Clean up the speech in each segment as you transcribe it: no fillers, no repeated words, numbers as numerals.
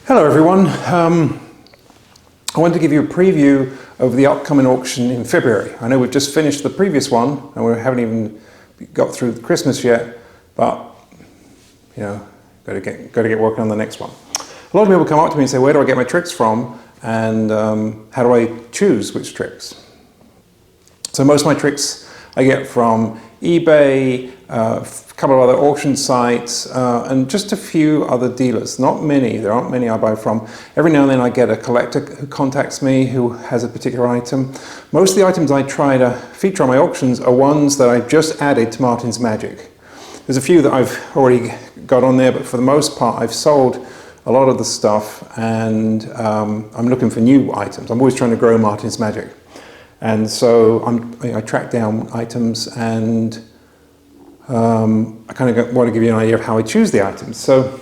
Hello everyone. I wanted to give you a preview of the upcoming auction in February. I know we've just finished the previous one and we haven't even got through Christmas yet, but you know, got to get working on the next one. A lot of people come up to me and say, where do I get my tricks from, and how do I choose which tricks? So most of my tricks I get from eBay, a couple of other auction sites, and just a few other dealers. Not many, there aren't many I buy from. Every now and then I get a collector who contacts me who has a particular item. Most of the items I try to feature on my auctions are ones that I've just added to Martin's Magic. There's a few that I've already got on there, but for the most part I've sold a lot of the stuff, and I'm looking for new items. I'm always trying to grow Martin's Magic. And so I track down items, and I kind of want to give you an idea of how I choose the items. So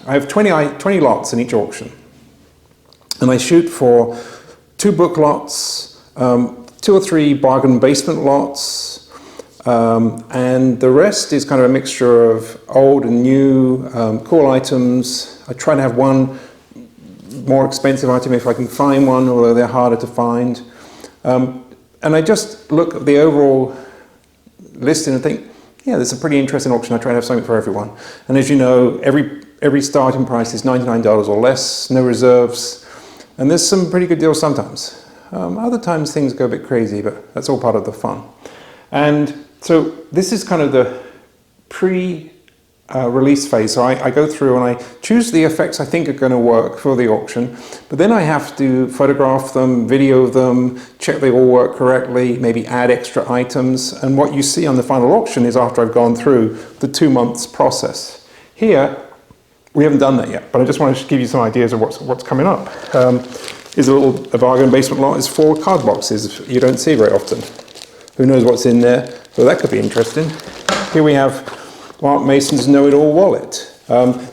I have 20 lots in each auction, and I shoot for 2 book lots, 2 or 3 bargain basement lots, and the rest is kind of a mixture of old and new, cool items. I try to have one more expensive item if I can find one, although they're harder to find. And I just look at the overall listing and think, yeah, there's a pretty interesting auction. I try to have something for everyone. And as you know, every starting price is $99 or less, no reserves. And there's some pretty good deals sometimes. Other times things go a bit crazy, but that's all part of the fun. And so this is kind of the pre-release phase. So I go through and I choose the effects I think are going to work for the auction, but then I have to photograph them, video them, check they all work correctly, maybe add extra items. And what you see on the final auction is after I've gone through the 2 months process. Here, we haven't done that yet, but I just want to give you some ideas of what's coming up. Is a bargain basement lot is 4 card boxes you don't see very often. Who knows what's in there? So that could be interesting. Here we have Mark Mason's Know-It-All wallet.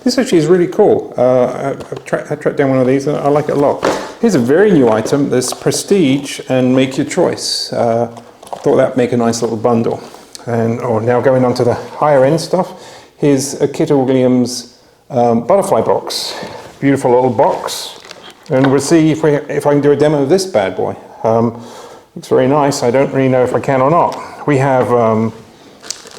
This actually is really cool. I tracked down one of these and I like it a lot. Here's a very new item. There's Prestige and Make Your Choice. I thought that'd make a nice little bundle. And now going on to the higher end stuff, here's a Kitten Williams butterfly box. Beautiful little box. And we'll see if I can do a demo of this bad boy. Looks very nice. I don't really know if I can or not. We have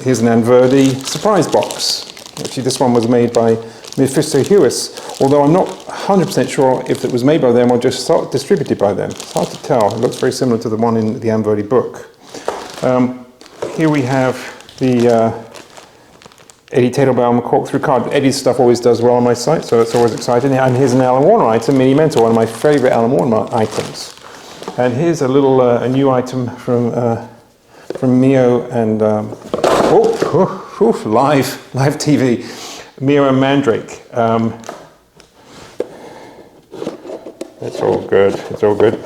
here's an Anverdi surprise box. Actually, this one was made by Mephisto Hewis, although I'm not 100% sure if it was made by them or just distributed by them. It's hard to tell. It looks very similar to the one in the Anverdi book. Here we have the Eddie Taylorbaum cork-through card. Eddie's stuff always does well on my site, so it's always exciting. And here's an Alan Warner item, Mini Mentor, one of my favorite Alan Warner items. And here's a little a new item from Mio and live TV, Mio and Mandrake. It's all good. It's all good.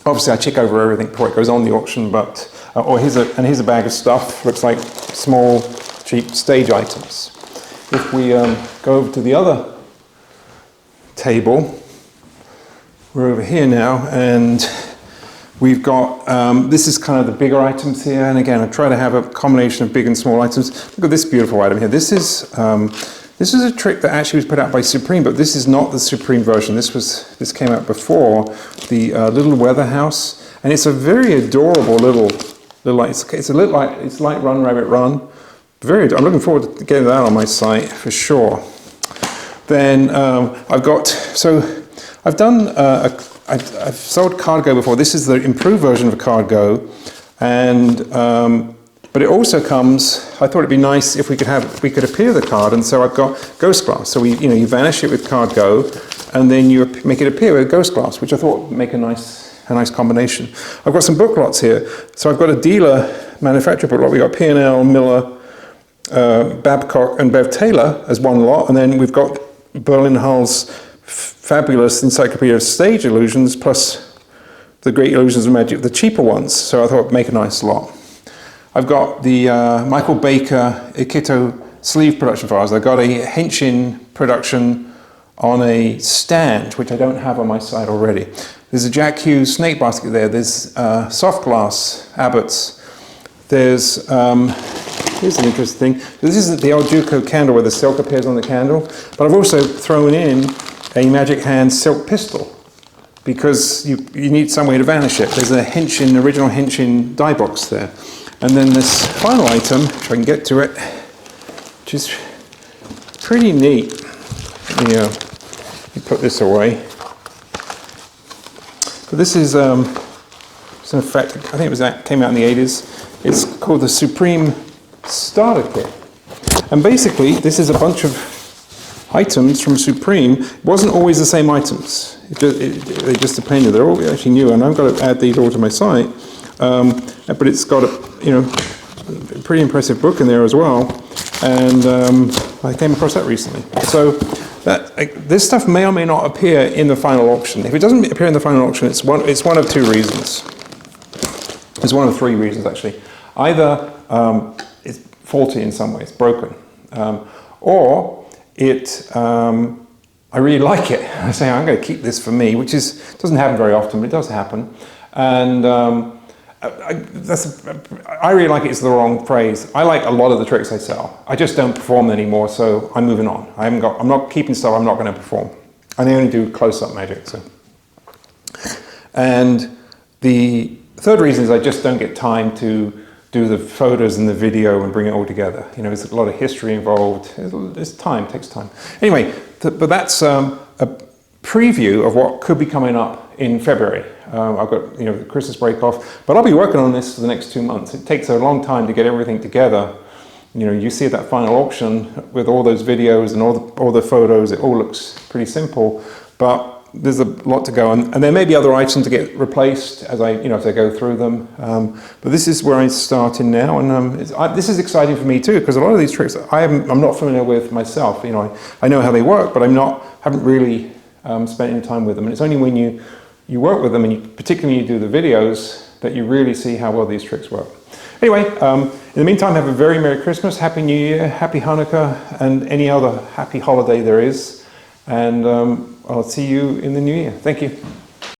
Obviously, I check over everything before it goes on the auction. But here's a bag of stuff. Looks like small, cheap stage items. If we go over to the other table. We're over here now, and we've got, this is kind of the bigger items here, and again, I try to have a combination of big and small items. Look at this beautiful item here. This is a trick that actually was put out by Supreme, but this is not the Supreme version. This came out before the Little Weather House, and it's a very adorable little it's like Run Rabbit Run. I'm looking forward to getting that on my site for sure. Then I've done, I've sold CardGo before. This is the improved version of CardGo, and but it also comes. I thought it'd be nice if we could appear the card, and so I've got Ghost Glass. So you vanish it with CardGo, and then you make it appear with Ghost Glass, which I thought would make a nice combination. I've got some book lots here. So I've got a dealer manufacturer book lot. We got P&L, Miller, Babcock, and Bev Taylor as one lot, and then we've got Berlin Hull's fabulous Encyclopedia of Stage Illusions, plus the Great Illusions of Magic, the cheaper ones, so I thought it'd make a nice lot. I've got the Michael Baker Ikito sleeve production files. I've got a Henshin production on a stand, which I don't have on my site already. There's a Jack Hughes snake basket there. There's soft glass Abbott's. There's here's an interesting thing. This isn't the old Juco candle where the silk appears on the candle, but I've also thrown in a Magic Hand silk pistol because you need some way to vanish it. There's a original Henshin die box there. And then this final item, if I can get to it, which is pretty neat. You put this away. But this is, in fact, I think came out in the 80s. It's called the Supreme Starter Kit. And basically, this is a bunch of items from Supreme. It wasn't always the same items. They just depended. They're all actually new, and I've got to add these all to my site. But it's got a pretty impressive book in there as well. And I came across that recently. So this stuff may or may not appear in the final auction. If it doesn't appear in the final auction, it's one of two reasons. It's one of three reasons, actually. Either it's faulty in some ways, broken, or I really like it. I say, I'm going to keep this for me, which doesn't happen very often, but it does happen. And I really like it is the wrong phrase. I like a lot of the tricks I sell. I just don't perform them anymore, so I'm moving on. I'm not keeping stuff I'm not going to perform. I only do close-up magic. So. And the third reason is I just don't get time to do the photos and the video and bring it all together. There's a lot of history involved. It's time, it takes time. Anyway, but that's a preview of what could be coming up in February. I've got the Christmas break off, but I'll be working on this for the next 2 months. It takes a long time to get everything together. You see that final auction with all those videos and all the photos. It all looks pretty simple, but there's a lot to go, and there may be other items to get replaced as I go through them. But this is where I'm starting now, and this is exciting for me too, because a lot of these tricks I'm not familiar with myself. I know how they work, but haven't really spent any time with them. And it's only when you work with them, and particularly when you do the videos, that you really see how well these tricks work. Anyway, in the meantime, have a very Merry Christmas, Happy New Year, Happy Hanukkah, and any other happy holiday there is. And I'll see you in the new year. Thank you.